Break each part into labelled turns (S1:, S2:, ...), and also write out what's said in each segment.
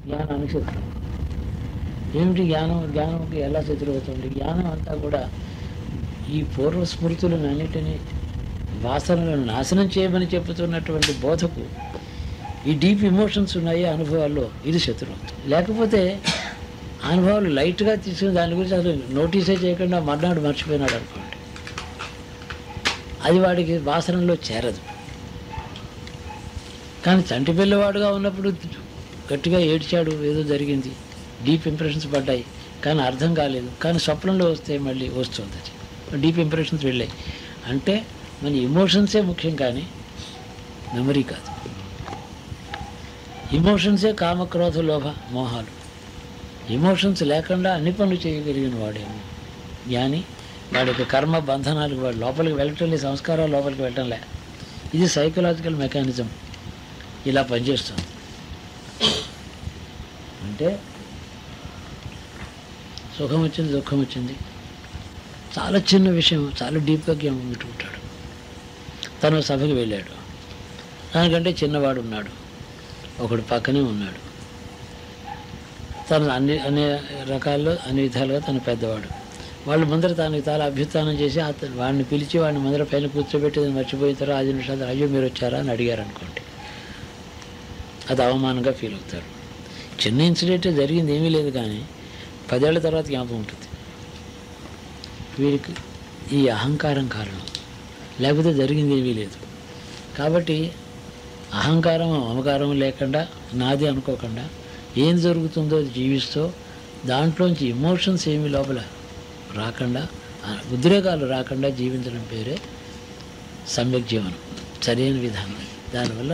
S1: జ్ఞానానికి శత్రువు. ఏమిటి జ్ఞానం? జ్ఞానంకి ఎలా శత్రువు అవుతుంది? జ్ఞానం అంతా కూడా ఈ పూర్వ స్మృతులను అన్నిటినీ వాసనలను నాశనం చేయమని చెబుతున్నటువంటి బోధకు ఈ డీప్ ఎమోషన్స్ ఉన్నాయి అనుభవాల్లో, ఇది శత్రువు అవుతుంది. లేకపోతే అనుభవాలు లైట్గా తీసుకుని దాని గురించి అసలు నోటీసే చేయకుండా మర్నాడు మర్చిపోయినాడు అనుకోండి, అది వాడికి వాసనలో చేరదు. కానీ చంటి పిల్లవాడుగా ఉన్నప్పుడు గట్టిగా ఏడ్చాడు, ఏదో జరిగింది, డీప్ ఇంప్రెషన్స్ పడ్డాయి, కానీ అర్థం కాలేదు. కానీ స్వప్నంలో వస్తే మళ్ళీ వస్తుంది, అది డీప్ ఇంప్రెషన్స్ వెళ్ళాయి. అంటే మన ఎమోషన్సే ముఖ్యం, కానీ మెమరీ కాదు. ఎమోషన్సే కామక్రోధ లోభ మోహాలు. ఎమోషన్స్ లేకుండా అన్ని పనులు చేయగలిగిన వాడేమో జ్ఞాని. వాడికి కర్మ బంధనాలకు వాడు లోపలికి వెళ్ళటం లేదు, సంస్కారాలు లోపలికి వెళ్ళటం లే. ఇది సైకలాజికల్ మెకానిజం, ఇలా పనిచేస్తుంది. అంటే సుఖం వచ్చింది, దుఃఖం వచ్చింది, చాలా చిన్న విషయం, చాలా డీప్గా జ్ఞానం పెట్టుకుంటాడు. తను సభకి వెళ్ళాడు, దానికంటే చిన్నవాడు ఉన్నాడు, ఒకడు పక్కనే ఉన్నాడు. తను అన్ని రకాల్లో అన్ని విధాలుగా తను పెద్దవాడు. వాళ్ళు ముందర తనకి చాలా అభ్యుత్థానం చేసి వాడిని పిలిచి వాడిని ముందర పైన కూర్చోబెట్టి మర్చిపోయిన తర్వాత 5 నిమిషాలు అయ్యో మీరు వచ్చారా అని అడిగారు అనుకోండి, అది అవమానంగా ఫీల్ అవుతారు. చిన్న ఇన్సిడెంట్ జరిగింది, ఏమీ లేదు, కానీ 10 ఏళ్ల తర్వాత జ్ఞాపకం ఉంటుంది. వీరికి ఈ అహంకారం కారణం, లేకపోతే జరిగింది ఏమీ లేదు. కాబట్టి అహంకారం మమకారం లేకుండా, నాది అనుకోకుండా, ఏం జరుగుతుందో అది జీవిస్తూ, దాంట్లోంచి ఎమోషన్స్ ఏమి లోపల రాకుండా, ఉద్రేకాలు రాకుండా జీవించడం పేరే సమ్యక్ జీవనం, సరైన విధానం. దానివల్ల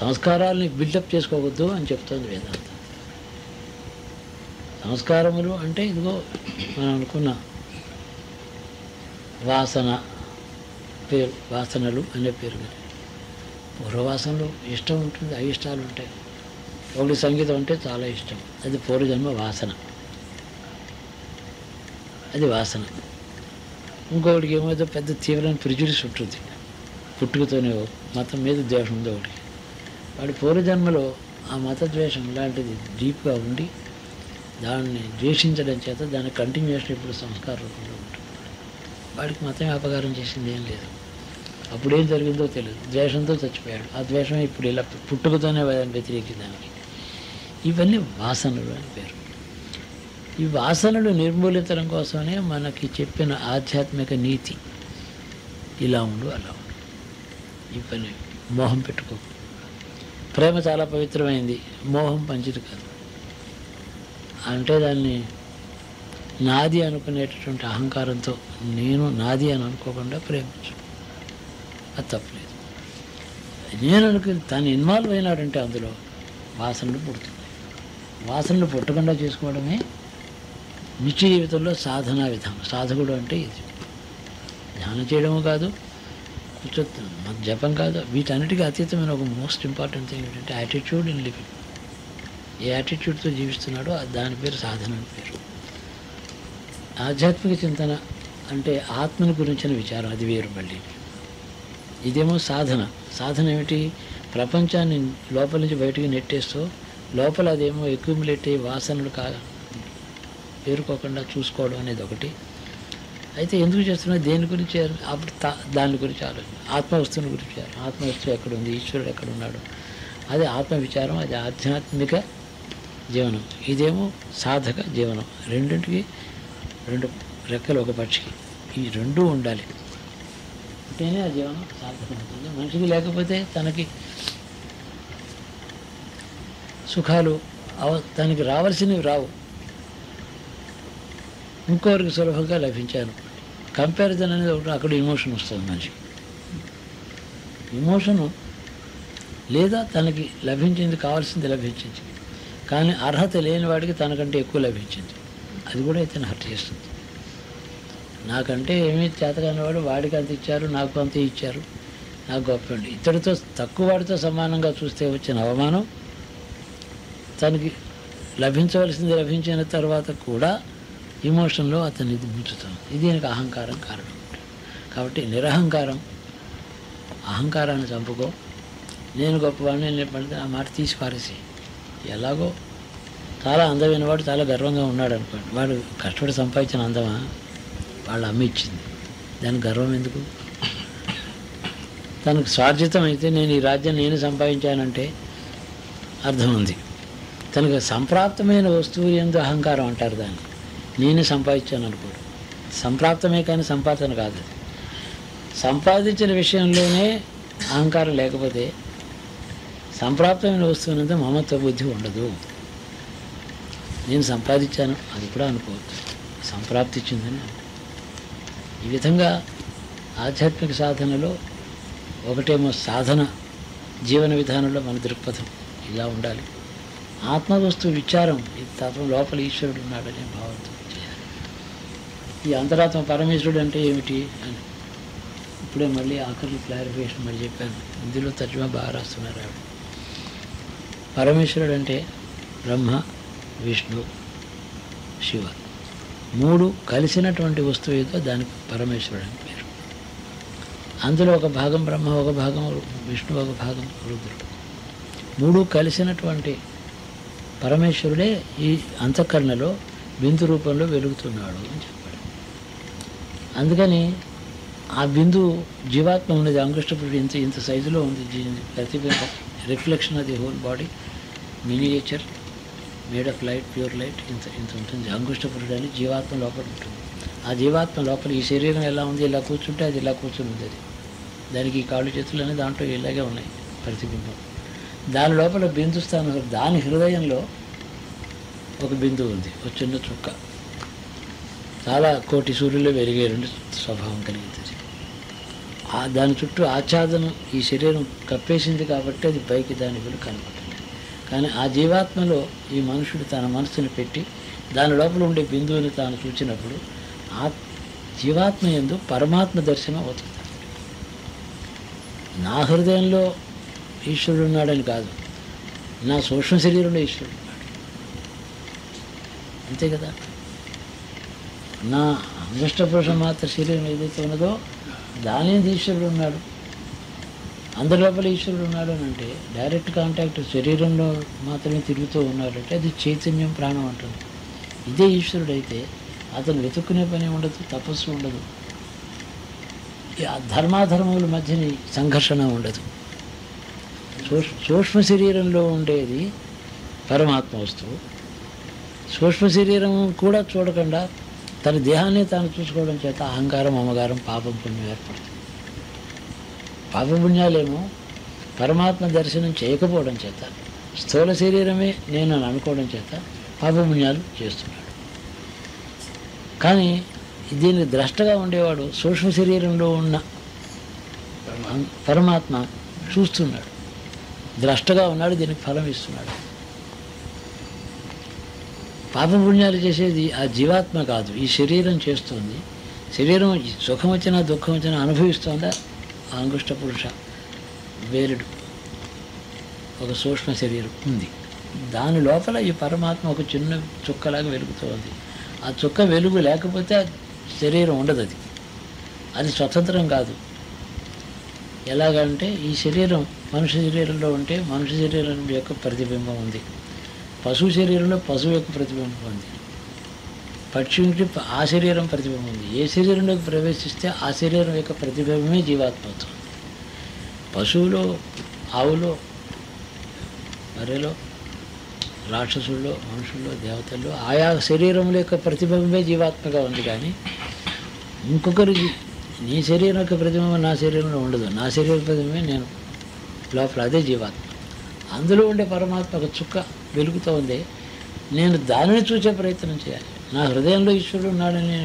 S1: సంస్కారాలని బిల్డప్ చేసుకోవద్దు అని చెప్తోంది వేదాంతం. సంస్కారములు అంటే ఇదిగో మనం అనుకున్న వాసన పేరు, వాసనలు అనే పేరు. పూర్వవాసనలు ఇష్టం ఉంటుంది, అయిష్టాలు ఉంటాయి. ఒకటి సంగీతం అంటే చాలా ఇష్టం, అది పూర్వజన్మ వాసన, అది వాసన. ఇంకొకటికి ఏమో పెద్ద తీవ్రమైన ప్రిజుడిస్ ఉంటుంది, పుట్టుకతోనే మతం మీద ద్వేషం ఉంది ఒకటికి. వాడి పూర్వజన్మలో ఆ మత ద్వేషం లాంటిది డీప్గా ఉండి దాన్ని ద్వేషించడం చేత దాని కంటిన్యూషన్ ఇప్పుడు సంస్కార రూపంలో ఉంటుంది. వాడికి మతం అపకారం చేసింది ఏం లేదు, అప్పుడేం జరిగిందో తెలియదు, ద్వేషంతో చచ్చిపోయాడు. ఆ ద్వేషం ఇప్పుడు ఇలా పుట్టుకతోనే వ్యతిరేకించడానికి. ఇవన్నీ వాసనలు అని పేరు. ఈ వాసనలు నిర్మూలించడం కోసమే మనకి చెప్పిన ఆధ్యాత్మిక నీతి, ఇలా ఉండు అలా ఉండు, ఈ పని మోహం పెట్టుకో. ప్రేమ చాలా పవిత్రమైంది, మోహం మంచిది కాదు. అంటే దాన్ని నాది అనుకునేటటువంటి అహంకారంతో నేను నాది అని అనుకోకుండా ప్రేమించు, అది తప్పలేదు. నేను అనుకుని తను ఇన్వాల్వ్ అయినాడంటే అందులో వాసనలు పుడుతుంది. వాసనలు పుట్టకుండా చేసుకోవడమే నిత్య జీవితంలో సాధనా విధానం. సాధకుడు అంటే ఇది ధ్యానం చేయడము కాదు, జపం కాదు, వీటన్నిటికీ అతీతమైన ఒక మోస్ట్ ఇంపార్టెంట్ థింగ్ ఏంటంటే యాటిట్యూడ్ ఇన్ లివింగ్. ఏ యాటిట్యూడ్తో జీవిస్తున్నాడో దాని పేరు సాధన అని పేరు. ఆధ్యాత్మిక చింతన అంటే ఆత్మని గురించిన విచారం, అది వేరు. మళ్ళీ ఇదేమో సాధన. సాధన ఏమిటి? ప్రపంచాన్ని లోపల నుంచి బయటికి నెట్టేస్తూ లోపల అదేమో అక్యుములేట్ అయ్యి వాసనలు పేరుకోకుండా చూసుకోవడం అనేది ఒకటి. అయితే ఎందుకు చేస్తున్నా, దేని గురించి? అప్పుడు దాని గురించి ఆలోచన, ఆత్మవస్తువుని గురించి. ఆత్మవస్తువు ఎక్కడుంది, ఈశ్వరుడు ఎక్కడున్నాడు, అది ఆత్మ విచారం, అది ఆధ్యాత్మిక జీవనం. ఇదేమో సాధక జీవనం. రెండింటికి 2 రెక్కలు ఒక పక్షికి, ఈ 2 ఉండాలి అంటేనే ఆ జీవనం సార్థకం అవుతుంది. మనిషికి లేకపోతే తనకి సుఖాలు తనకి రావాల్సినవి రావు, ఇంకొకరికి సులభంగా లభించాను. కంపారిజన్ అనేది ఒకటి, అక్కడ ఎమోషన్ వస్తుంది మనిషికి. ఎమోషను లేదా తనకి లభించింది, కావాల్సింది లభించింది, కానీ అర్హత లేని వాడికి తనకంటే ఎక్కువ లభించింది, అది కూడా ఇతను హర్ట్ చేస్తుంది. నాకంటే ఏమీ చేతకానివాడు వాడికి అంత ఇచ్చారు, నాకు అంత ఇచ్చారు, నాకు గొప్పండి. ఇతడితో తక్కువ వాడితో సమానంగా చూస్తే వచ్చిన అవమానం, తనకి లభించవలసింది లభించిన తర్వాత కూడా ఎమోషన్లో అతన్ని ముంచుతాం. ఇది దీనికి అహంకారం కారణం. కాబట్టి నిరహంకారం, అహంకారాన్ని చంపుకో. నేను గొప్పవాడిని, నేను పడితే ఆ మాట తీసి పారేసి, ఎలాగో చాలా అందమైన వాడు చాలా గర్వంగా ఉన్నాడు అనుకోండి, వాడు కష్టపడి సంపాదించిన అందమా, వాళ్ళ అమ్మ ఇచ్చింది, దానికి గర్వం ఎందుకు? తనకు స్వార్జితం అయితే నేను ఈ రాజ్యం నేను సంపాదించానంటే అర్థం ఉంది. తనకు సంప్రాప్తమైన వస్తువు ఎందు అహంకారం అంటారు దాన్ని. నేనే సంపాదించాను అనుకోడు. సంప్రాప్తమే కానీ సంపాదన కాదు. సంపాదించిన విషయంలోనే అహంకారం లేకపోతే సంప్రాప్తమైన వస్తువునంతా మమత్వ బుద్ధి ఉండదు. నేను సంపాదించాను అది కూడా అనుకోవద్దు, సంప్రాప్తించిందని. ఈ విధంగా ఆధ్యాత్మిక సాధనలో ఒకటేమో సాధన జీవన విధానంలో మన దృక్పథం ఇలా ఉండాలి. ఆత్మవస్తువు విచారం, ఇది తత్వం లోపల ఈశ్వరుడు ఉన్నాడనే భావంతో చేయాలి. ఈ అంతరాత్మ పరమేశ్వరుడు అంటే ఏమిటి అని ఇప్పుడే మళ్ళీ ఆఖరి క్లారిఫికేషన్ మళ్ళీ చెప్పాను. ఇందులో తర్జుమా బాగా రాస్తున్నారు ఆవిడ. పరమేశ్వరుడు అంటే బ్రహ్మ, విష్ణు, శివ, మూడు కలిసినటువంటి వస్తువు ఏదో దానికి పరమేశ్వరుడు అని పేరు. అందులో ఒక భాగం బ్రహ్మ, ఒక భాగం విష్ణు, ఒక భాగం రుద్రుడు. మూడు కలిసినటువంటి పరమేశ్వరుడే ఈ అంతఃకరణలో బిందు రూపంలో వెలుగుతున్నాడు అని చెప్పాడు. అందుకని ఆ బిందు జీవాత్మ ఉన్నది. అంగుష్టపురుడు ఇంత సైజులో ఉంది. ప్రతిబింబం, reflection of the whole body, miniature made of light, pure light, ఇంత ఉంటుంది. అంగుష్టపురుడు అని జీవాత్మ లోపల ఉంటుంది. ఆ జీవాత్మ లోపల ఈ శరీరం ఎలా ఉంది, ఇలా కూర్చుంటే అది ఇలా కూర్చుని ఉంది. అది దానికి ఈ కాళ్ళు చేతులు అనేది దాంట్లో ఇలాగే ఉన్నాయి ప్రతిబింబం. దాని లోపల బిందు స్థానం, దాని హృదయంలో ఒక బిందువు ఉంది, ఒక చిన్న చుక్క. చాలా కోటి సూర్యులు వెలిగే రెండు స్వభావం కలిగింది. దాని చుట్టూ ఆచ్ఛాదనం ఈ శరీరం కప్పేసింది కాబట్టి అది పైకి దాని వెలుగు కనపడుతుంది. కానీ ఆ జీవాత్మలో ఈ మనుషుడు తన మనసుని పెట్టి దాని లోపల ఉండే బిందువుని తాను చూచినప్పుడు ఆ జీవాత్మ యందు పరమాత్మ దర్శనం అవుతుంది. నా హృదయంలో ఈశ్వరుడు ఉన్నాడని కాదు, నా సూక్ష్మ శరీరంలో ఈశ్వరుడు ఉన్నాడు, అంతే కదా. నా అంగుష్టపురుష మాత్ర శరీరం ఏదైతే ఉన్నదో దాని ఈశ్వరుడు ఉన్నాడు. అందరి లోపల ఈశ్వరుడు ఉన్నాడు అని అంటే డైరెక్ట్ కాంటాక్ట్ శరీరంలో మాత్రమే తిరుగుతూ ఉన్నాడంటే అది చైతన్యం, ప్రాణం అంటుంది. ఇదే ఈశ్వరుడు అయితే అతను వెతుక్కునే పని ఉండదు, తపస్సు ఉండదు, ధర్మాధర్మముల మధ్యని సంఘర్షణ ఉండదు. సూక్ష్మ శరీరంలో ఉండేది పరమాత్మ వస్తువు. సూక్ష్మ శరీరం కూడా చూడకుండా తన దేహాన్ని తాను చూసుకోవడం చేత అహంకారం, మమకారం, పాపం, పుణ్యం ఏర్పడుతుంది. పాపపుణ్యాలేమో పరమాత్మ దర్శనం చేయకపోవడం చేత, స్థూల శరీరమే నేను అని అనుకోవడం చేత పాపపుణ్యాలు చేస్తున్నాడు. కానీ దీనికి ద్రష్టగా ఉండేవాడు సూక్ష్మ శరీరంలో ఉన్న పరమాత్మ చూస్తున్నాడు, ద్రష్టగా ఉన్నాడు, దీనికి ఫలం ఇస్తున్నాడు. పాపపుణ్యాలు చేసేది ఆ జీవాత్మ కాదు, ఈ శరీరం చేస్తుంది. శరీరం సుఖం వచ్చినా దుఃఖం వచ్చినా అనుభవిస్తుందా ఆ అంగుష్ట పురుష వేలుడు ఒక సూక్ష్మ శరీరం ఉంది. దాని లోపల ఈ పరమాత్మ ఒక చిన్న చుక్కలాగా వెలుగుతుంది. ఆ చుక్క వెలుగు లేకపోతే ఆ శరీరం ఉండదు. అది స్వతంత్రం కాదు. ఎలాగంటే ఈ శరీరం మనుష్య శరీరంలో ఉంటే మనుష్య శరీరం యొక్క ప్రతిబింబం ఉంది, పశువు శరీరంలో పశువు యొక్క ప్రతిబింబం ఉంది, పక్షికి ఆ శరీరం ప్రతిబింబం ఉంది. ఏ శరీరంలోకి ప్రవేశిస్తే ఆ శరీరం యొక్క ప్రతిబింబమే జీవాత్మ అవుతుంది. పశువులో, ఆవులో, బర్రెలో, రాక్షసుల్లో, మనుషుల్లో, దేవతల్లో ఆయా శరీరంలో యొక్క ప్రతిబింబమే జీవాత్మగా ఉంది. కానీ ఇంకొకరి నీ శరీరం యొక్క ప్రతిబింబం నా శరీరంలో ఉండదు. నా శరీర ప్రతిబింబమే నేను లోపల, అదే జీవాత్మ. అందులో ఉండే పరమాత్మ ఒక చుక్క వెలుగుతూ ఉంది. నేను దానిని చూసే ప్రయత్నం చేయాలి. నా హృదయంలో ఈశ్వరుడు ఉన్నాడని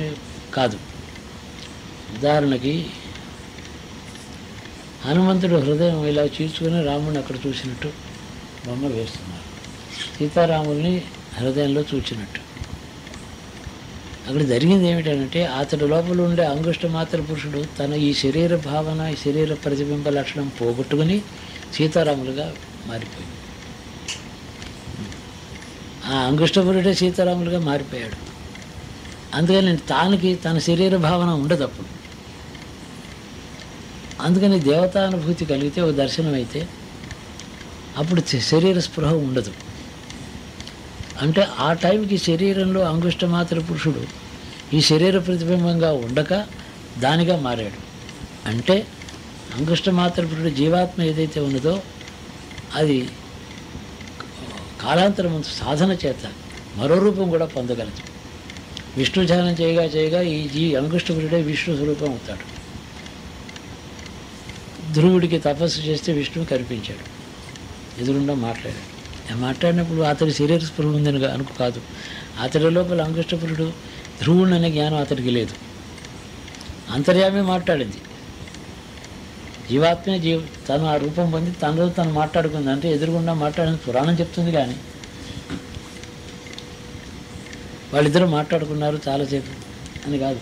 S1: కాదు. ఉదాహరణకి హనుమంతుడు హృదయం ఇలా చీల్చుకొని రాముడిని అక్కడ చూసినట్టు బొమ్మ వేస్తున్నారు, సీతారాముల్ని హృదయంలో చూచినట్టు. అక్కడ జరిగింది ఏమిటంటే అతడి లోపల ఉండే అంగుష్ట మాత్ర పురుషుడు తన ఈ శరీర భావన, ఈ శరీర ప్రతిబింబ లక్షణం పోగొట్టుకుని సీతారాములుగా మారిపోయింది. ఆ అంగుష్టపురుడే సీతారాములుగా మారిపోయాడు. అందుకని తానికి తన శరీర భావన ఉండదు అప్పుడు. అందుకని దేవతానుభూతి కలిగితే ఒక దర్శనం అయితే అప్పుడు శరీర స్పృహ ఉండదు. అంటే ఆ టైంకి శరీరంలో అంగుష్టమాత్ర పురుషుడు ఈ శరీర ప్రతిబింబంగా ఉండక దానిగా మారాడు. అంటే అంగుష్టమాత్ర పురుషుడు జీవాత్మ ఏదైతే ఉన్నదో అది కాలాంతరం సాధన చేత మరో రూపం కూడా పొందగలదు. విష్ణు ధ్యానం చేయగా చేయగా ఈ అంగుష్టపురుడే విష్ణు స్వరూపం అవుతాడు. ధ్రువుడికి తపస్సు చేస్తే విష్ణువు కనిపించాడు, ఎదురుండా మాట్లాడాడు. మాట్లాడినప్పుడు అతడి శరీర స్పృహ ఉందని అనుకు కాదు, అతడి లోపల అంగుష్టపురుడు ధ్రువుడు అనే జ్ఞానం అతడికి లేదు. అంతర్యామి మాట్లాడింది, జీవాత్మే తను ఆ రూపం పొంది తనతో తను మాట్లాడుకుంది. అంటే ఎదురుగుండా మాట్లాడింది పురాణం చెప్తుంది, కానీ వాళ్ళిద్దరూ మాట్లాడుకున్నారు చాలాసేపు అని కాదు.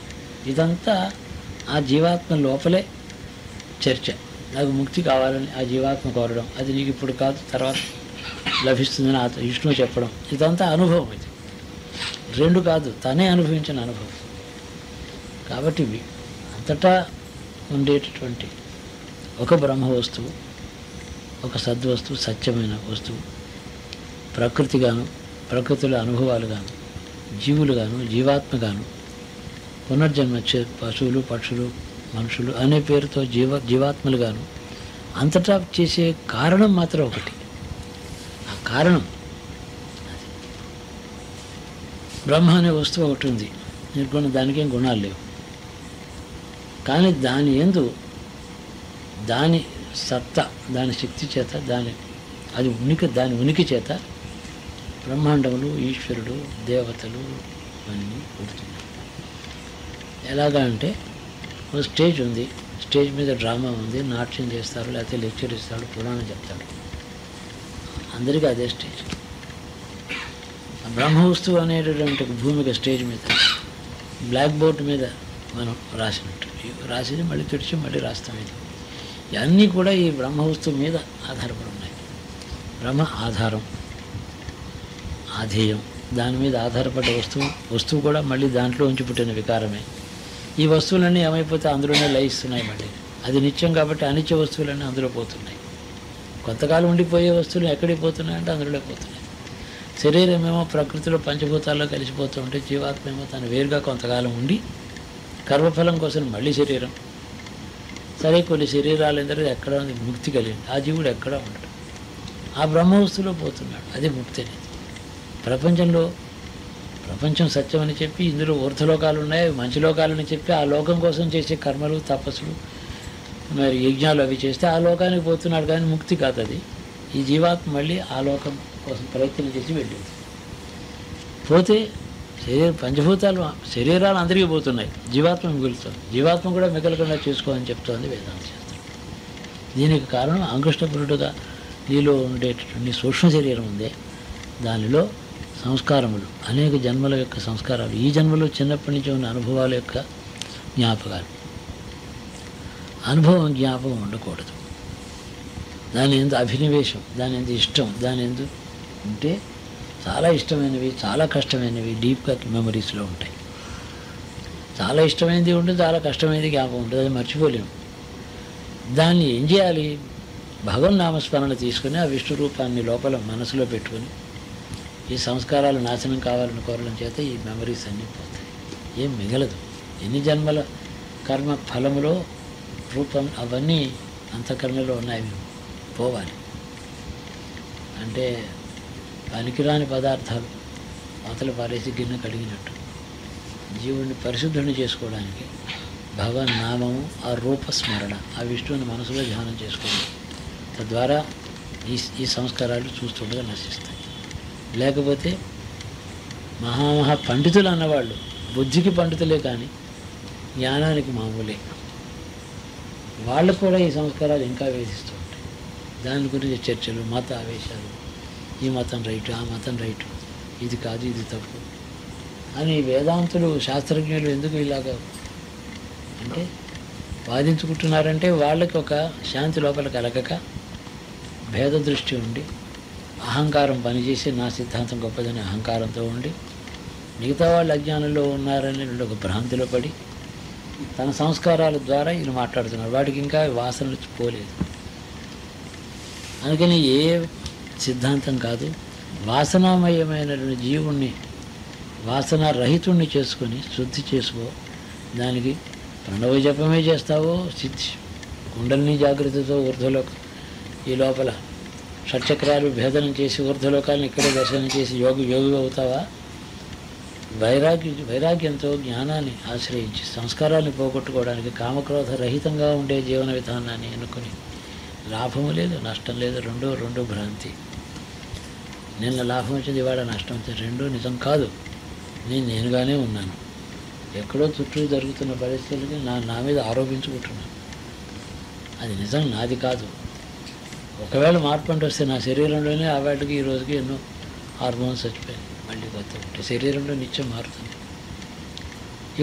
S1: ఇదంతా ఆ జీవాత్మ లోపలే చర్చ. నాకు ముక్తి కావాలని ఆ జీవాత్మ కోరడం, అది నీకు ఇప్పుడు కాదు తర్వాత లభిస్తుందని విష్ణువు చెప్పడం, ఇదంతా అనుభవం. ఇది రెండు కాదు, తనే అనుభవించిన అనుభవం. కాబట్టి అంతటా ఉండేటటువంటి ఒక బ్రహ్మ వస్తువు, ఒక సద్వస్తువు, సత్యమైన వస్తువు, ప్రకృతిగాను, ప్రకృతిలో అనుభవాలుగాను, జీవులుగాను, జీవాత్మగాను, పునర్జన్మ పశువులు, పక్షులు, మనుషులు అనే పేరుతో జీవాత్మలుగాను అంతటా చేసే కారణం మాత్రం ఒకటి. ఆ కారణం బ్రహ్మ అనే వస్తువు ఒకటి ఉంది, నిర్గుణ, దానికేం గుణాలు లేవు. కానీ దాని యందు దాని సత్తా, దాని శక్తి చేత, దాని ఉనికి చేత బ్రహ్మాండములు, ఈశ్వరుడు, దేవతలు అన్నీ పుడుతున్నాయి. ఎలాగా అంటే ఒక స్టేజ్ ఉంది, స్టేజ్ మీద డ్రామా ఉంది, నాట్యం చేస్తారు, లేకపోతే లెక్చర్ ఇస్తాడు, పురాణం చెప్తాడు, అందరికీ అదే స్టేజ్. బ్రహ్మ వస్తువు అనేటటువంటి భూమిక స్టేజ్ మీద బ్లాక్ బోర్డ్ మీద మనం రాసినట్టు రాసేది మళ్ళీ తుడిచి మళ్ళీ రాస్తాం. ఇది ఇవన్నీ కూడా ఈ బ్రహ్మ వస్తువు మీద ఆధారపడి ఉన్నాయి. బ్రహ్మ ఆధారం, ఆధేయం, దాని మీద ఆధారపడ్డ వస్తువు కూడా మళ్ళీ దాంట్లో ఉంచి పుట్టిన వికారమే. ఈ వస్తువులన్నీ ఏమైపోతే అందులోనే లయిస్తున్నాయి. మళ్ళీ అది నిత్యం కాబట్టి అనిత్య వస్తువులన్నీ అందులో పోతున్నాయి. కొంతకాలం ఉండిపోయే వస్తువులు ఎక్కడికి పోతున్నాయంటే అందులో పోతున్నాయి. శరీరం ఏమో ప్రకృతిలో పంచభూతాల్లో కలిసిపోతూ ఉంటే, జీవాత్మ ఏమో తను వేరుగా కొంతకాలం ఉండి కర్మఫలం కోసం మళ్ళీ శరీరం. సరే, కొన్ని శరీరాలు ఎందరో ఎక్కడ ముక్తి కలిగింది, ఆ జీవుడు ఎక్కడ ఉండడు, ఆ బ్రహ్మ వస్తువులో పోతున్నాడు. అది ముక్తి అనేది. ప్రపంచం సత్యం అని చెప్పి ఇందులో ఊర్ధ్వలోకాలు ఉన్నాయి, మంచి లోకాలని చెప్పి ఆ లోకం కోసం చేసే కర్మలు, తపస్సులు, మరి యజ్ఞాలు అవి చేస్తే ఆ లోకానికి పోతున్నాడు. కానీ ముక్తి కాదు అది. ఈ జీవాత్మ మళ్ళీ ఆ లోకం కోసం ప్రయత్నం చేసి వెళ్ళింది. పోతే పంచభూతాలు, శరీరాలు అందరికీ పోతున్నాయి, జీవాత్మ మిగులుతుంది. జీవాత్మ కూడా మిగలకుండా చేసుకోవాలని చెప్తోంది వేదాంత శాస్త్రం. దీనికి కారణం అంగుష్టపురుడుగా నీలో ఉండేటటువంటి సూక్ష్మ శరీరం ఉందే, దానిలో సంస్కారములు, అనేక జన్మల యొక్క సంస్కారాలు, ఈ జన్మలో చిన్నప్పటి నుంచి ఉన్న అనుభవాల యొక్క జ్ఞాపకాలు. అనుభవం జ్ఞాపకం ఉండకూడదు. దాని ఎందు అభినివేశం, దాని ఎందు ఇష్టం, దాని ఎందు ఉంటే చాలా ఇష్టమైనవి, చాలా కష్టమైనవి డీప్గా మెమరీస్లో ఉంటాయి. చాలా ఇష్టమైనది ఉంటుంది, చాలా కష్టమైనది జ్ఞాపకం ఉంటుంది, అది మర్చిపోలేము. దాన్ని ఏం చేయాలి? భగవన్నామస్మరణ తీసుకుని ఆ విష్ణు రూపాన్ని లోపల మనసులో పెట్టుకుని ఈ సంస్కారాలు నాశనం కావాలని కోరడం చేత ఈ మెమరీస్ అన్నీ పోతాయి, ఏం మిగలదు. ఎన్ని జన్మల కర్మ ఫలములో రూపం అవన్నీ అంతఃకరణలో ఉన్నాయి, పోవాలి. అంటే పనికిరాని పదార్థాలు అవతల పారేసి గిన్నె కడిగినట్టు జీవుడిని పరిశుద్ధుని చేసుకోవడానికి భగవన్ నామము, ఆ రూపస్మరణ, ఆ విష్ణువుని మనసులో ధ్యానం చేసుకోవడం, తద్వారా ఈ సంస్కారాలు చూస్తుండగా నశిస్తాయి. లేకపోతే మహామహా పండితులు అన్నవాళ్ళు బుద్ధికి పండితులే కానీ జ్ఞానానికి మామూలే, వాళ్ళు కూడా ఈ సంస్కారాలు ఇంకా వేధిస్తూ ఉంటాయి. దాని గురించి చర్చలు, మత ఆవేశాలు, ఈ మతం రైటు, ఆ మతం రైటు, ఇది కాదు ఇది తప్పు అని వేదాంతులు, శాస్త్రజ్ఞులు ఎందుకు ఇలాగా అంటే వాదించుకుంటున్నారంటే వాళ్ళకి ఒక శాంతి లోపల కలగక, భేద దృష్టి ఉండి, అహంకారం పనిచేసి నా సిద్ధాంతం గొప్పదని అహంకారంతో ఉండి, మిగతా వాళ్ళు అజ్ఞానంలో ఉన్నారని ఒక భ్రాంతిలో పడి తన సంస్కారాల ద్వారా ఈయన మాట్లాడుతున్నారు. వాడికి ఇంకా వాసనలు పోలేదు. అందుకని ఏ సిద్ధాంతం కాదు, వాసనామయమైనటువంటి జీవుణ్ణి వాసనారహితుణ్ణి చేసుకొని శుద్ధి చేసుకో. దానికి ప్రణవ జపమే చేస్తావో, సిద్ధి కుండలిని జాగృతితో ఊర్ధ్వలోకం, ఈ లోపల షట్చక్రాలు భేదనం చేసి ఊర్ధ్వలోకాలను ఇక్కడే దర్శనం చేసి యోగి అవుతావా? వైరాగ్యంతో జ్ఞానాన్ని ఆశ్రయించి సంస్కారాన్ని పోగొట్టుకోవడానికి కామక్రోధ రహితంగా ఉండే జీవన విధానాన్ని ఎన్నుకొని లాభము లేదు, నష్టం లేదు, రెండు భ్రాంతి. నిన్న లాభం వచ్చింది, ఇవాళ నష్టం వచ్చింది, రెండూ నిజం కాదు. నేనుగానే ఉన్నాను. ఎక్కడో చుట్టూ జరుగుతున్న పరిస్థితులకి నా మీద ఆరోపించుకుంటున్నాను. అది నిజం, నాది కాదు. ఒకవేళ మార్పు అంటే వస్తే నా శరీరంలోనే ఆ వాటికి ఈ రోజుకి ఎన్నో హార్మోన్స్ చచ్చిపోయాయి, మళ్ళీ కొత్త ఉంటే శరీరంలో నిత్యం మారుతుంది.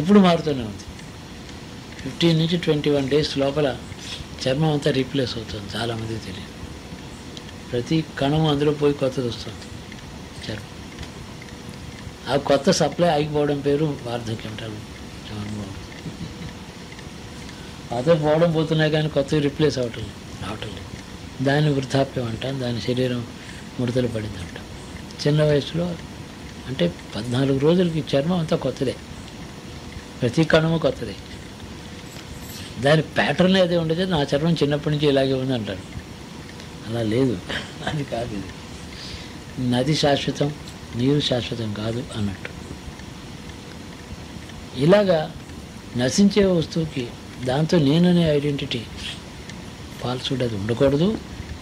S1: ఇప్పుడు మారుతూనే ఉంది. 15 నుంచి 21 డేస్ లోపల చర్మం అంతా రీప్లేస్ అవుతుంది. చాలామందికి తెలియదు. ప్రతి కణము అందులో పోయి కొత్తది వస్తుంది చర్మం. ఆ కొత్త సప్లై ఆగిపోవడం పేరు వార్ధక్యం అంటారు. అదే పోతున్నాయి కానీ కొత్తవి రిప్లేస్ రావటం లేదు. దాన్ని వృద్ధాప్యం అంటాం. దాని శరీరం ముడతలు పడింది అంటాం. చిన్న వయసులో అంటే 14 రోజులకి చర్మం అంతా కొత్తదే, ప్రతి కణము కొత్తదే. దాని ప్యాటర్న్ అదే ఉండేది. నా చర్మం చిన్నప్పటి నుంచి ఇలాగే ఉంది అంటారు. అలా లేదు, అది కాదు. ఇది నది శాశ్వతం, నీరు శాశ్వతం కాదు అన్నట్టు. ఇలాగా నశించే వస్తువుకి దాంతో నేననే ఐడెంటిటీ ఫాల్స్హుడ్ అది ఉండకూడదు.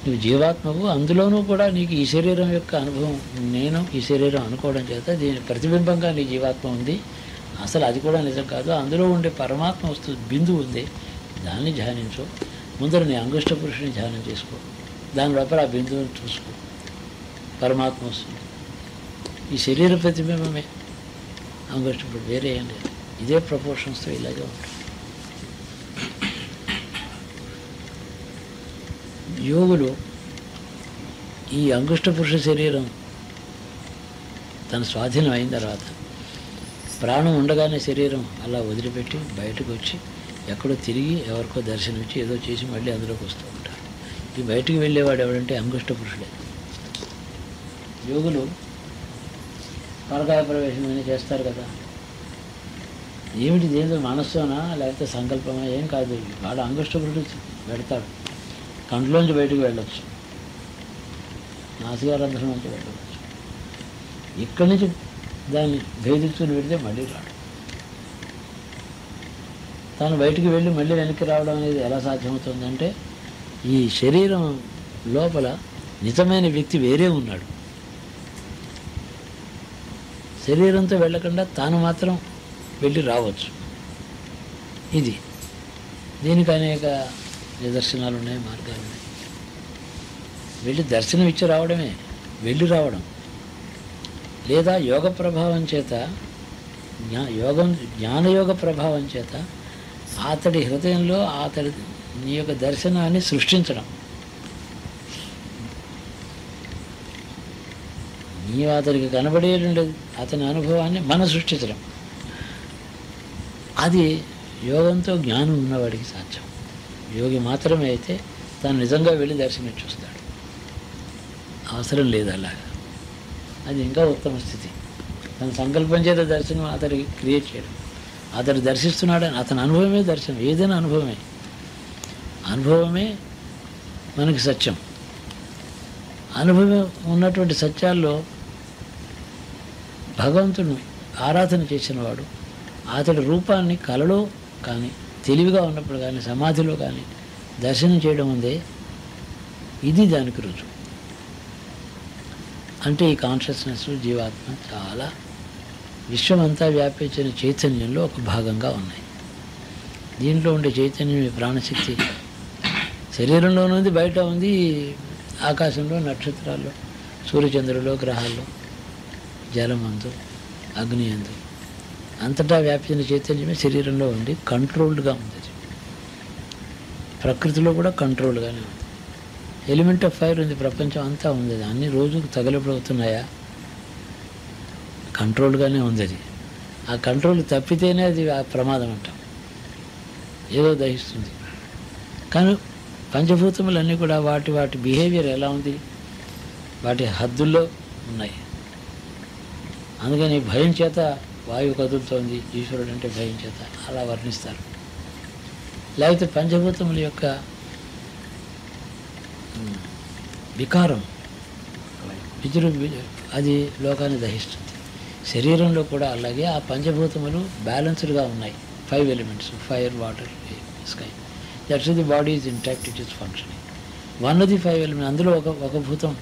S1: నువ్వు జీవాత్మవు, అందులోనూ కూడా నీకు ఈ శరీరం యొక్క అనుభవం, నేను ఈ శరీరం అనుకోవడం చేత దీని ప్రతిబింబంగా నీ జీవాత్మ ఉంది. అసలు అది కూడా నిజం కాదు. అందులో ఉండే పరమాత్మ వస్తువు బిందువు ఉంది, దాన్ని ధ్యానించు. ముందర నీ అంగుష్ట పురుషుని ధ్యానం చేసుకో, దాని లోపల ఆ బిందువుని చూసుకో, పరమాత్మ వస్తుంది. ఈ శరీర ప్రతిబింబమే అంగుష్ట పురుషుడు, వేరే ఏం లేదు. ఇదే ప్రపోర్షన్స్తో ఇలాగే ఉంటుంది. యోగులు ఈ అంగుష్ట పురుష శరీరం తన స్వాధీనం అయిన తర్వాత ప్రాణం ఉండగానే శరీరం అలా వదిలిపెట్టి బయటకు వచ్చి ఎక్కడో తిరిగి ఎవరికో దర్శనం ఇచ్చి ఏదో చేసి మళ్ళీ అందులోకి వస్తూ ఉంటారు. ఈ బయటికి వెళ్ళేవాడు ఎవడంటే అంగుష్ట పురుషుడే. యోగులు పరకాయ ప్రవేశం చేస్తారు కదా, ఏమిటి ఏదో మనస్సునా లేకపోతే సంకల్పమా ఏం కాదు. వాడు అంగుష్ట పురుషుడు పెడతాడు. కంట్లోంచి బయటకు వెళ్ళొచ్చు, నాసికారంధ్రం నుంచి వెళ్ళవచ్చు. ఇక్కడి నుంచి దాన్ని భేదించుకుని పెడితే మళ్ళీ రాడు. తాను బయటికి వెళ్ళి మళ్ళీ వెనక్కి రావడం అనేది ఎలా సాధ్యమవుతుందంటే ఈ శరీరం లోపల నిజమైన వ్యక్తి వేరే ఉన్నాడు. శరీరంతో వెళ్ళకుండా తాను మాత్రం వెళ్ళి రావచ్చు. దీనికి అనేక నిదర్శనాలు ఉన్నాయి, మార్గాలు ఉన్నాయి. వెళ్ళి దర్శనం ఇచ్చి రావడమే, వెళ్ళి రావడం. లేదా యోగ ప్రభావం చేత, జ్ఞానయోగ ప్రభావం చేత అతడి హృదయంలో నీ యొక్క దర్శనాన్ని సృష్టించడం. నీవు అతడికి కనబడేటువంటి అతని అనుభవాన్ని మనం సృష్టించడం. అది యోగంతో జ్ఞానం ఉన్నవాడికి సాధ్యం. యోగి మాత్రమే అయితే తాను నిజంగా వెళ్ళి దర్శనం చూస్తాడు. అవసరం లేదు అలాగా. అది ఇంకా ఉత్తమ స్థితి. తన సంకల్పం చేత దర్శనం అతడికి క్రియేట్ చేయడం. అతడు దర్శిస్తున్నాడని అతని అనుభవమే దర్శనం. ఏదైనా అనుభవమే మనకి సత్యం. అనుభవం ఉన్నటువంటి సత్యాల్లో భగవంతుడిని ఆరాధన చేసినవాడు అతడి రూపాన్ని కలలో కానీ తెలివిగా ఉన్నప్పుడు కానీ సమాధిలో కానీ దర్శనం చేయడం ఉందే, ఇది దానికి రుజువు. అంటే ఈ కాన్షియస్నెస్ జీవాత్మ చాలా విశ్వమంతా వ్యాపించిన చైతన్యంలో ఒక భాగంగా ఉన్నాయి. దీంట్లో ఉండే చైతన్యం ప్రాణశక్తి శరీరంలోనే ఉంది, బయట ఉంది, ఆకాశంలో, నక్షత్రాల్లో, సూర్యచంద్రుల్లో, గ్రహాల్లో, జలమందు, అగ్ని అందు, అంతటా వ్యాపించిన చైతన్యమే శరీరంలో ఉండి కంట్రోల్డ్గా ఉంది. ప్రకృతిలో కూడా కంట్రోల్గానే ఉంది. ఎలిమెంట్ ఆఫ్ ఫైర్ ఉంది, ప్రపంచం అంతా ఉంది. అది అన్ని రోజుకు తగలబడుతున్నాయా? కంట్రోల్గానే ఉంది. అది ఆ కంట్రోల్ తప్పితేనే అది ఆ ప్రమాదం అంటాం, ఏదో దహిస్తుంది. కానీ పంచభూతములన్నీ కూడా వాటి బిహేవియర్ ఎలా ఉంది, వాటి హద్దుల్లో ఉన్నాయి. అందుకని భయం చేత వాయువు కదులుతోంది, ఈశ్వరుడు అంటే భయం చేత అలా వర్ణిస్తారు. లేకపోతే పంచభూతముల యొక్క వికారం అది లోకాన్ని దహిస్తుంది. శరీరంలో కూడా అలాగే ఆ పంచభూతములు బ్యాలెన్స్డ్గా ఉన్నాయి. 5 elements, fire, water, sky. That's the body is intact, it is functioning. One of the 5 elements, అందులో ఒక భూతం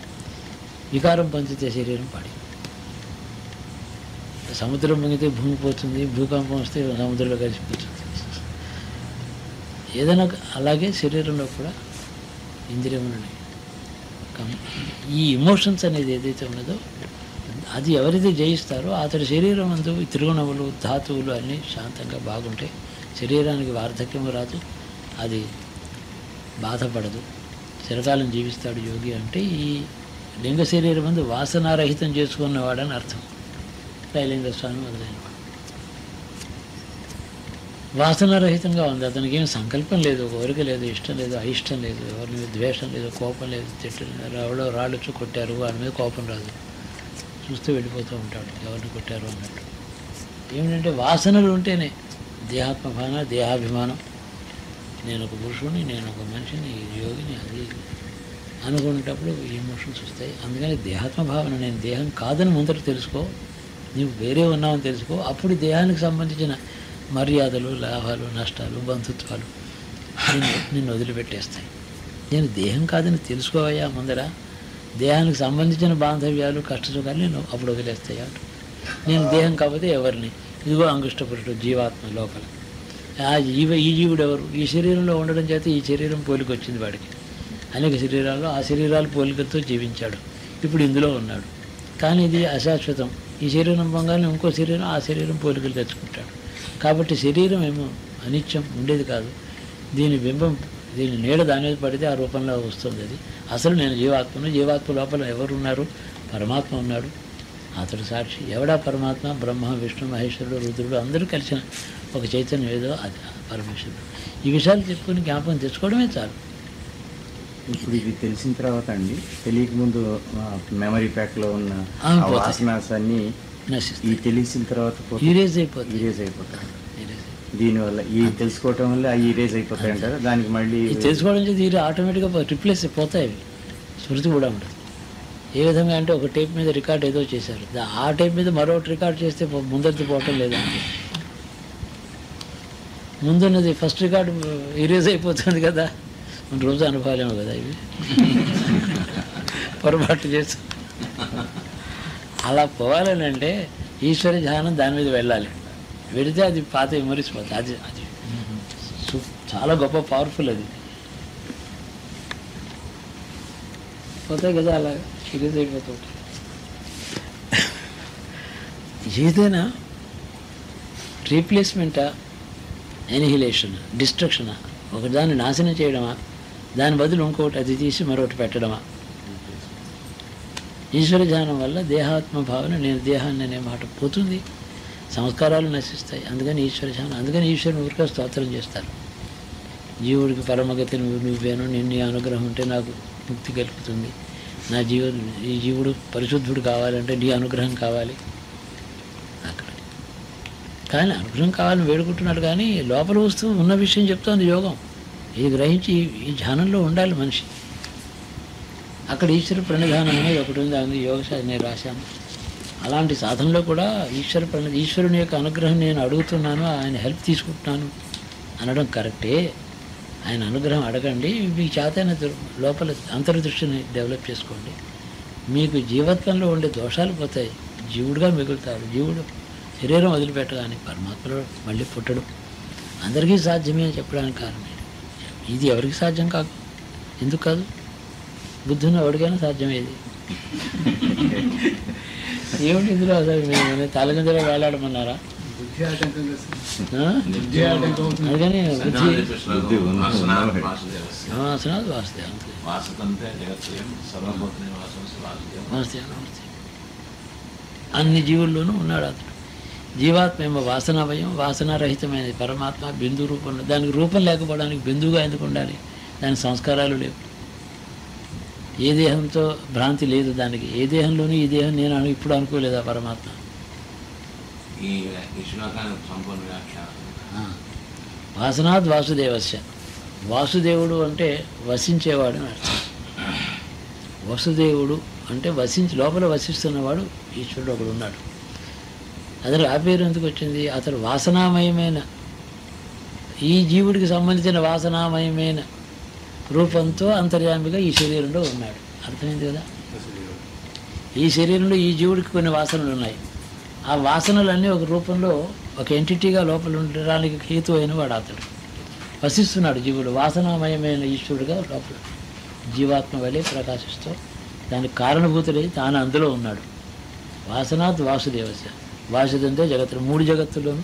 S1: వికారం పొందితే శరీరం పాడి. సముద్రం పొంగితే భూమి పోతుంది, భూకంపం వస్తే సముద్రంలో కలిసిపోతుంది. ఏదైనా అలాగే శరీరంలో కూడా ఇంద్రియములు ఉన్నాయి. ఈ ఇమోషన్స్ అనేది ఏదైతే ఉన్నదో అది ఎవరైతే జయిస్తారో అతడి శరీరం అందు తిరుగునవులు, ధాతువులు అన్నీ శాంతంగా బాగుంటాయి. శరీరానికి వార్ధక్యం రాదు, అది బాధపడదు, చిరకాలం జీవిస్తాడు యోగి. అంటే ఈ లింగ శరీరం అందు వాసనారహితం చేసుకున్నవాడని అర్థం. రైలింగ స్వామి మొదలైనవాడు వాసనారహితంగా ఉంది. అతనికి ఏం సంకల్పం లేదు, కోరిక లేదు, ఇష్టం లేదు, అయిష్టం లేదు, ఎవరి మీద ద్వేషం లేదు, కోపం లేదు. తిట్టు ఎవరో రాళ్ళొచ్చి కొట్టారు, వాడి మీద కోపం రాదు, చూస్తూ వెళ్ళిపోతూ ఉంటాడు ఎవరిని కొట్టారు అన్నట్టు. ఏమిటంటే వాసనలు ఉంటేనే దేహాత్మభావన, దేహాభిమానం, నేను ఒక పురుషుని, నేను ఒక మనిషిని, యోగిని, అది అనుకునేటప్పుడు ఎమోషన్స్ వస్తాయి. అందుకని దేహాత్మభావన, నేను దేహం కాదని ముందర తెలుసుకో, నీవు వేరే ఉన్నావని తెలుసుకో. అప్పుడు దేహానికి సంబంధించిన మర్యాదలు, లాభాలు, నష్టాలు, బంధుత్వాలు నిన్ను వదిలిపెట్టేస్తాయి. నేను దేహం కాదని తెలుసుకోవయ్యా ముందర, దేహానికి సంబంధించిన బాంధవ్యాలు, కష్టసుఖాలు నేను అప్పుడు వదిలేస్తాయి. అంట నేను దేహం కాకపోతే ఎవరిని, ఇదిగో అంగుష్టపురుషుడు జీవాత్మ లోపల. ఈ జీవుడు ఎవరు? ఈ శరీరంలో ఉండడం చేత ఈ శరీరం పోలిక వచ్చింది వాడికి. అనేక శరీరాల్లో ఆ శరీరాలు పోలికతో జీవించాడు, ఇప్పుడు ఇందులో ఉన్నాడు. కానీ ఇది అశాశ్వతం. ఈ శరీరం పొంగానే ఇంకో శరీరం ఆ శరీరం పోలికలు తెచ్చుకుంటాడు. కాబట్టి శరీరం ఏమో అనిత్యం, ఉండేది కాదు. దీని బింబం, దీని నీడ దాని మీద పడితే ఆ రూపంలో వస్తుంది. అది అసలు నేను జీవాత్మను. జీవాత్మ లోపల ఎవరున్నారు? పరమాత్మ ఉన్నాడు, అతడు సాక్షి. ఎవడా పరమాత్మ? బ్రహ్మ, విష్ణు, మహేశ్వరుడు, రుద్రుడు అందరూ కలిసిన ఒక చైతన్యం ఏదో అది పరమేశ్వరుడు. ఈ విషయాలు చెప్పుకొని జ్ఞాపకం తెచ్చుకోవడమే చాలు.
S2: ఇప్పుడు ఇది తెలిసిన తర్వాత అండి, తెలియక ముందు మెమరీ ప్యాక్లో ఉన్న వాసనాస్ అన్నీ ఈ తెలిసిన తర్వాత
S1: ఈరేజ్ అయిపోతుంది.
S2: దీనివల్ల ఈ తెలుసుకోవటం వల్ల అవి ఈరేజ్ అయిపోతాయి అంటారు. దానికి మళ్ళీ
S1: తెలుసుకోవడం చేసి ఆటోమేటిక్గా రిప్లేస్ అయిపోతాయి. అవి స్మృతి కూడా ఉంటుంది. ఏ విధంగా అంటే ఒక టేప్ మీద రికార్డ్ ఏదో చేశారు, ఆ టేప్ మీద మరొకటి రికార్డ్ చేస్తే ముందరికి పోవటం లేదండి. ముందున్నది ఫస్ట్ రికార్డు ఈరేజ్ అయిపోతుంది కదా. మన రోజు అనుభవాలేమో కదా ఇవి, పొరపాటు చేస్తాం. అలా పోవాలని అంటే ఈశ్వర ధ్యానం దాని మీద వెళ్ళాలి. వెళితే అది పాత మెమరీస్ పోతుంది. అది అది చాలా గొప్ప పవర్ఫుల్. అది పోతాయి కదా, అలా సీరియస్ అయిపోతుంది. ఏదైనా రీప్లేస్మెంటా, ఎనిహిలేషన్, డిస్ట్రక్షనా, ఒకదాన్ని నాశనం చేయడమా, దాని బదులు ఇంకొకటి అది తీసి మరొకటి పెట్టడమా? ఈశ్వర ధ్యానం వల్ల దేహాత్మ భావన, నేను దేహాన్ని అనే మాట పోతుంది, సంస్కారాలు నశిస్తాయి. అందుకని ఈశ్వర ధ్యానం, అందుకని ఈశ్వరుని ఊరికే స్తోత్రం చేస్తారు. జీవుడికి పరమగతి నువ్వేను, నిన్ను అనుగ్రహం ఉంటే నాకు ముక్తి కలుగుతుంది, నా ఈ జీవుడు పరిశుద్ధుడు కావాలంటే నీ అనుగ్రహం కావాలి. అక్కడ కానీ అనుగ్రహం కావాలని వేడుకుంటున్నాడు, కానీ లోపల వస్తూ ఉన్న విషయం చెప్తోంది యోగం. ఇది గ్రహించి ఈ ధ్యానంలో ఉండాలి మనిషి. అక్కడ ఈశ్వర ప్రణిధానం అనేది ఒకటి ఉంది, అది యోగశాస్త్రం నేను రాశాను. అలాంటి సాధనలో కూడా ఈశ్వరుని యొక్క అనుగ్రహం నేను అడుగుతున్నాను, ఆయన హెల్ప్ తీసుకుంటున్నాను అనడం కరెక్టే. ఆయన అనుగ్రహం అడగండి, మీకు చేతైన లోపల అంతర్దృష్టిని డెవలప్ చేసుకోండి. మీకు జీవత్వంలో ఉండే దోషాలు పోతాయి, జీవుడుగా మిగులుతారు. జీవుడు శరీరం వదిలిపెట్టగానే పరమాత్మలో మళ్ళీ పుట్టడం అందరికీ సాధ్యమే అని చెప్పడానికి కారణం ఇది. ఎవరికి సాధ్యం కాదు, ఎందుకు కాదు? బుద్ధుని ఎవరికైనా సాధ్యమేది. ఏమిటి ఇందులో అసలు మేము తలకిందులో వేలాడమన్నారా? అందుకని వాసనాలు వాసుదేవ అన్ని జీవుల్లోనూ ఉన్నాడు అతడు. జీవాత్మ ఏమో వాసనాభయం, వాసనారహితమైనది. పరమాత్మ బిందు రూపంలో, దానికి రూపం లేకపోవడానికి బిందువుగా ఎందుకు ఉండాలి? దానికి సంస్కారాలు లేవు. ఏ దేహంతో భ్రాంతి లేదు దానికి. ఏ దేహంలోనూ ఈ దేహం నేను ఇప్పుడు అనుకోలేదా పరమాత్మ. వాసనాద్ వాసుదేవస్య. వాసుదేవుడు అంటే వసించేవాడు అని అర్థం. వసుదేవుడు అంటే లోపల వసిస్తున్నవాడు ఈశ్వరుడు ఒకడు ఉన్నాడు. అతను ఆ పేరు ఎందుకు వచ్చింది? అతడు వాసనామయమైన, ఈ జీవుడికి సంబంధించిన వాసనామయమైన రూపంతో అంతర్యామిగా ఈ శరీరంలో ఉన్నాడు. అర్థమైంది కదా? ఈ శరీరంలో ఈ జీవుడికి కొన్ని వాసనలు ఉన్నాయి. ఆ వాసనలన్నీ ఒక రూపంలో ఒక ఎంటిటీగా లోపల ఉండడానికి హేతు అయిన వాడు అతడు. వసిస్తున్నాడు జీవుడు, వాసనామయమైన ఈశ్వరుడుగా లోపల జీవాత్మ వలె ప్రకాశిస్తూ దానికి కారణభూతుడై తాను అందులో ఉన్నాడు. వాసనాత్ వాసుదేవస్య. వాసుదంతే జగత్తులు, 3 జగత్తుల్లోనూ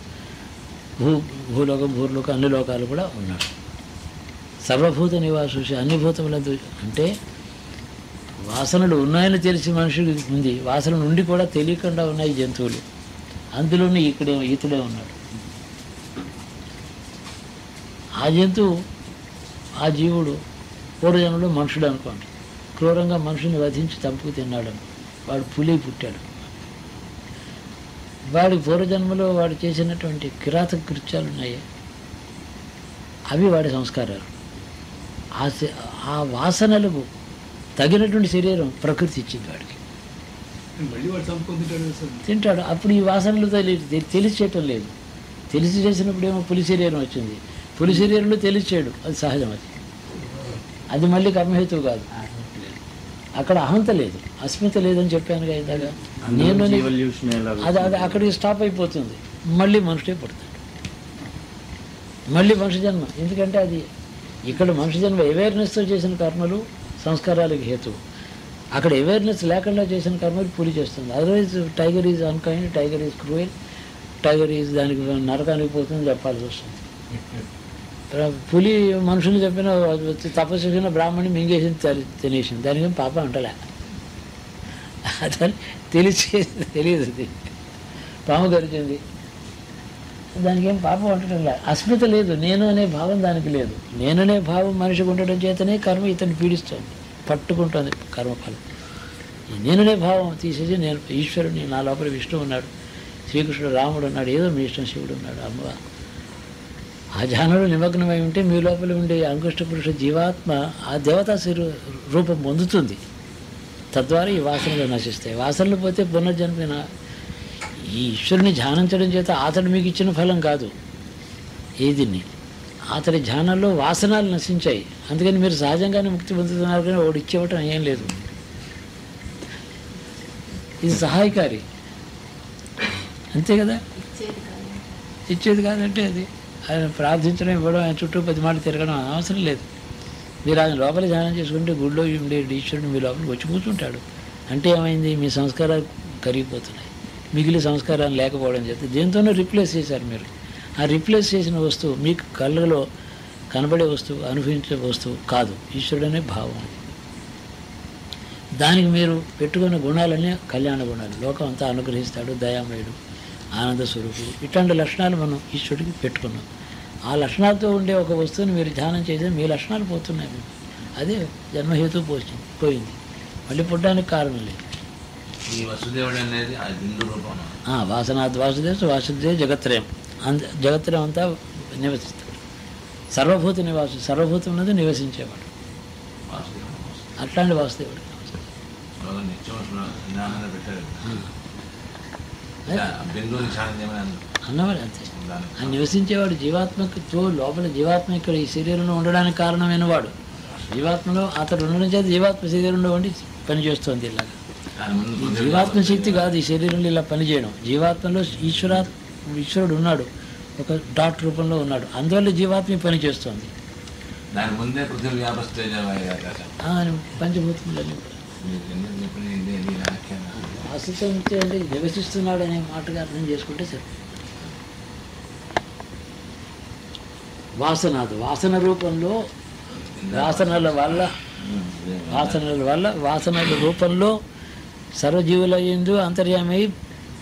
S1: భూలోకం, భూర్లోకం, అన్ని లోకాలు కూడా ఉన్నాడు. సర్వభూత నివాసు, అన్ని భూతములందు. అంటే వాసనలు ఉన్నాయని తెలిసి మనుషుడికి ఉంది, వాసనలు నుండి కూడా తెలియకుండా ఉన్నాయి జంతువులు. అందులోనే ఇతడే ఉన్నాడు. ఆ జంతువు, ఆ జీవుడు పూర్వజన్మలో మనుషుడు అనుకోండి, క్రూరంగా మనుషుని వధించి చంపుకు తిన్నాడు. వాడు పులి పుట్టాడు. వాడి పూర్వజన్మలో వాడు చేసినటువంటి కిరాతక కృత్యాలు ఉన్నాయి, అవి వాడి సంస్కారాలు. ఆ వాసనలకు తగినటువంటి శరీరం ప్రకృతి ఇచ్చింది వాడికి. తింటాడు. అప్పుడు ఈ వాసనలు తెలిసి చేయటం లేదు. తెలిసి చేసినప్పుడు ఏమో పులి శరీరం వచ్చింది. పులి శరీరంలో తెలిసాడు, అది సహజం. అది మళ్ళీ కర్మహేతువు కాదు. అక్కడ అహంత లేదు, అస్మిత లేదని చెప్పాను కదా ఇందాక. నేను అది అక్కడికి స్టాప్ అయిపోతుంది. మళ్ళీ మనుషుడే పుడతాడు, మళ్ళీ మనుషు జన్మ. ఎందుకంటే అది ఇక్కడ మనుషు జన్మ అవేర్నెస్తో చేసిన కర్మలు సంస్కారాలకు హేతు. అక్కడ అవేర్నెస్ లేకుండా చేసిన కర్మలు పులి చేస్తుంది. Otherwise tiger is unkind, tiger is cruel, tiger is దానికి నరకానికి పోతుంది చెప్పాల్సి వస్తుంది. పులి మనుషులు చెప్పిన తపస్సు చేసిన బ్రాహ్మణి మింగేసింది, తినేసింది, దానికి ఏం పాపం అంటలే. అతను తెలియదు. అది పాము గరిచింది, దానికి ఏం పాపం అంటడం లేదు. అస్మిత లేదు, నేను అనే భావం దానికి లేదు. నేననే భావం మనిషికి ఉండడం చేతనే కర్మ ఇతను పీడిస్తుంది, పట్టుకుంటుంది కర్మఫలం. నేననే భావం తీసేసి నేను ఈశ్వరుని, నా లోపల విష్ణువు ఉన్నాడు, శ్రీకృష్ణుడు, రాముడు ఉన్నాడు, ఏదో మీ ఇష్టం శివుడు ఉన్నాడు, అమ్మ. ఆ ధ్యానంలో నిమగ్నమై ఉంటే మీ లోపల ఉండే అంకుష్ట పురుష జీవాత్మ ఆ దేవతా రూపం పొందుతుంది. తద్వారా ఈ వాసనలు నశిస్తాయి. వాసనలు పోతే పునర్జన్మైన ఈ ఈశ్వరుని ధ్యానించడం చేత అతడు మీకు ఇచ్చిన ఫలం కాదు ఏదిని. అతడి ధ్యానంలో వాసనలు నశించాయి. అందుకని మీరు సహజంగానే ముక్తి పొందుతున్నారు, కానీ వాడు ఇచ్చేవటం ఏం లేదు. ఇది సహాయకారి, అంతే కదా. ఇచ్చేది కాదంటే అది ఆయన ప్రార్థించడం, ఇవ్వడం, ఆయన చుట్టూ 10 మాటలు తిరగడం అవసరం లేదు. మీరు ఆయన లోపల ధ్యానం చేసుకుంటే గుడిలో ఉండే ఈశ్వరుడు మీ లోపలికి వచ్చి కూర్చుంటాడు. అంటే ఏమైంది? మీ సంస్కారాలు కరిగిపోతున్నాయి. మిగిలిన సంస్కారాలు లేకపోవడం చేత దేంతోనో రిప్లేస్ చేశారు మీరు. ఆ రిప్లేస్ చేసిన వస్తువు మీకు కళ్ళలో కనబడే వస్తువు, అనుభవించే వస్తువు కాదు, ఈశ్వరుడనే భావం. దానికి మీరు పెట్టుకున్న గుణాలన్నీ కళ్యాణ గుణాలు. లోకం అంతా అనుగ్రహిస్తాడు, దయామయుడు, ఆనంద స్వరూపుడు, ఇట్లాంటి లక్షణాలు మనం ఈశ్వరుడికి పెట్టుకున్నాం. ఆ లక్షణాలతో ఉండే ఒక వస్తువుని మీరు ధ్యానం చేస్తే మీ లక్షణాలు పోతున్నాయి. అదే జన్మహేతు పోయింది, మళ్ళీ పుట్టడానికి కారణం లేదు.
S3: ఈ వసుదేవుడు అనేది
S1: వాసనాథ్ వాసుదేవ జగత్రయం. జగత్రయం అంతా నివసిస్తాడు. సర్వభూత నివాసు, సర్వభూతం ఉన్నది నివసించేవాడు. అట్లాంటి వాసుదేవుడు అన్నవాడు అంతే. ఆయన నివసించేవాడు జీవాత్మతో లోపల. జీవాత్మ ఇక్కడ ఈ శరీరంలో ఉండడానికి కారణమైన వాడు. జీవాత్మలో అతడు ఉండడం చేత జీవాత్మ శరీరంలో ఉండి పనిచేస్తుంది. ఇలాగా జీవాత్మ శక్తి కాదు ఈ శరీరంలో ఇలా పనిచేయడం. జీవాత్మలో ఈశ్వరుడు ఉన్నాడు, ఒక డాట్ రూపంలో ఉన్నాడు, అందువల్ల జీవాత్మ పని చేస్తుంది. పంచభూతములన్నీ ఆశించే అంటే నివసిస్తున్నాడు అనే మాటగా అర్థం చేసుకుంటే సరే. వాసన రూపంలో, వాసనల రూపంలో సర్వజీవుల యందు అంతర్యామై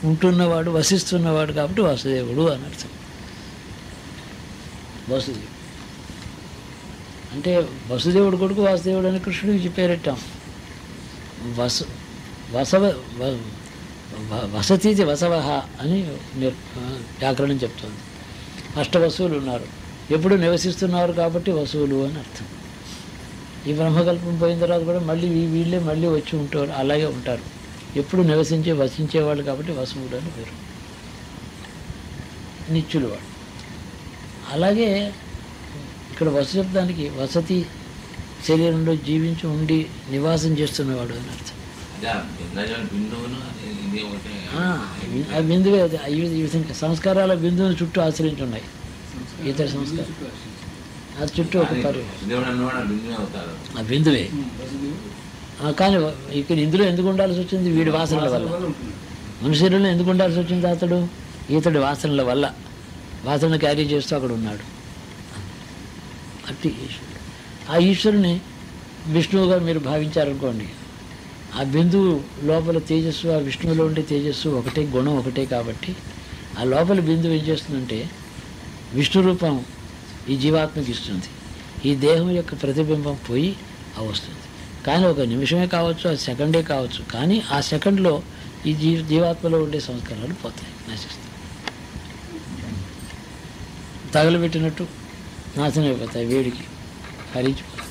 S1: ఉంటున్నవాడు, వసిస్తున్నవాడు కాబట్టి వాసుదేవుడు అని అర్థం. వసుదేవుడు అంటే వసుదేవుడు కొడుకు వాసుదేవుడు అని కృష్ణుడికి పేరెట్టాం. వసవ వసతీతి వసవహ అని వ్యాకరణం చెప్తుంది. అష్టవసువులు ఉన్నారు, ఎప్పుడు నివసిస్తున్నారు కాబట్టి వసువులు అని అర్థం. ఈ బ్రహ్మకల్పం పోయిన తర్వాత కూడా మళ్ళీ వీళ్ళే మళ్ళీ వచ్చి ఉంటారు, అలాగే ఉంటారు. ఎప్పుడు వసించేవాళ్ళు కాబట్టి వసువులు అని పేరు, నిత్యులు వాడు. అలాగే ఇక్కడ వసు శబ్దానికి వసతి, శరీరంలో జీవించి ఉండి నివాసం చేస్తున్నవాడు అని అర్థం. ఆ బిందువే ఈ విధంగా సంస్కారాల బిందువుని చుట్టూ ఆశ్రయించి ఉన్నాయి. ఇతర సంస్కారం ఆ చుట్టూ ఒక ఆ బిందువే. కానీ ఇక్కడ ఇందులో ఎందుకు ఉండాల్సి వచ్చింది? వీడి వాసనల వల్ల. మనుషులలో ఎందుకు ఉండాల్సి వచ్చింది? ఇతడి వాసనల వల్ల, వాసన క్యారీ చేస్తూ అక్కడ ఉన్నాడు. అట్టి ఈశ్వరుడు. ఆ ఈశ్వరుని విష్ణువుగా మీరు భావించారనుకోండి, ఆ బిందువు లోపల తేజస్సు, ఆ విష్ణువులో ఉండే తేజస్సు ఒకటే, గుణం ఒకటే. కాబట్టి ఆ లోపల బిందువు ఏం చేస్తుందంటే విష్ణు రూపం ఈ జీవాత్మకి ఇస్తుంది. ఈ దేహం యొక్క ప్రతిబింబం పోయి ఆ వస్తుంది. కానీ ఒక నిమిషమే కావచ్చు, ఆ సెకండే కావచ్చు, కానీ ఆ సెకండ్లో ఈ జీవాత్మలో ఉండే సంస్కారాలు పోతాయి, నశిస్తాయి, తగలబెట్టినట్టు నాశనం అయిపోతాయి, వేడికి హరించిపోతాయి.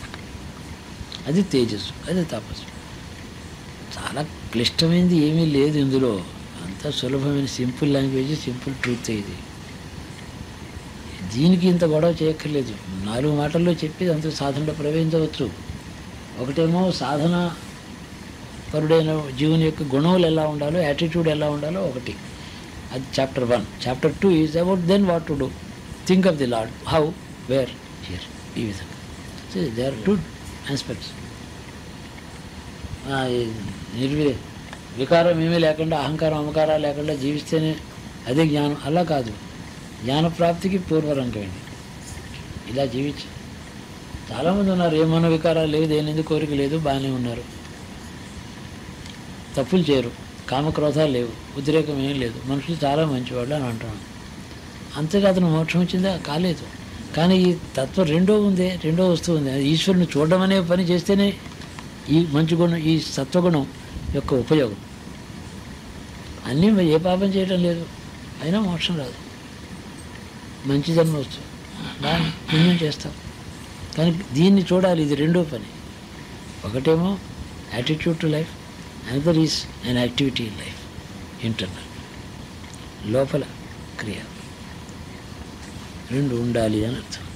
S1: అది తేజస్సు, అది తపస్సు. చాలా క్లిష్టమైనది ఏమీ లేదు ఇందులో, అంతా సులభమైన సింపుల్ లాంగ్వేజ్, సింపుల్ ట్రూత్. ఇది దీనికి ఇంత గొడవ చేయక్కర్లేదు. 4 మాటల్లో చెప్పేది అంత సాధనలో ప్రవేశించవచ్చు. ఒకటేమో సాధన పరుడైన జీవుని యొక్క గుణములు ఎలా ఉండాలో, యాటిట్యూడ్ ఎలా ఉండాలో ఒకటి, అది chapter 1. Chapter 2 is about then what to do, think of the lord, how, where, here. ఈ విధంగా దే ఆర్ 2 ఆస్పెక్ట్స్. వికారం ఏమీ లేకుండా, అహంకారం అమకారాలు లేకుండా జీవిస్తేనే అదే జ్ఞానం, అలా కాదు. జ్ఞానప్రాప్తికి పూర్వరంగమైంది. ఇలా జీవించి చాలామంది ఉన్నారు, ఏ మనోవికారాలు లేదు, దేనింది కోరిక లేదు, బాగానే ఉన్నారు, తప్పులు చేయరు, కామక్రోధాలు లేవు, ఉద్రేకం ఏం లేదు, మనుషులు చాలా మంచివాళ్ళు అని అంటున్నాను. అంతేగా అతను మోక్షం వచ్చిందా? కాలేదు. కానీ ఈ తత్వం రెండో వస్తువు ఉంది. ఈశ్వరుని చూడడం అనే పని చేస్తేనే ఈ మంచి గుణం, ఈ సత్వగుణం యొక్క ఉపయోగం. అన్నీ ఏ పాపం చేయడం లేదు, అయినా మోక్షం రాదు, మంచి జన్మ వస్తుంది, దాన్ని పుణ్యం చేస్తాం. కానీ దీన్ని చూడాలి, ఇది రెండో పని. ఒకటేమో attitude to life, another is an activity in life, internal, లోపల క్రియ, రెండు ఉండాలి అని అర్థం.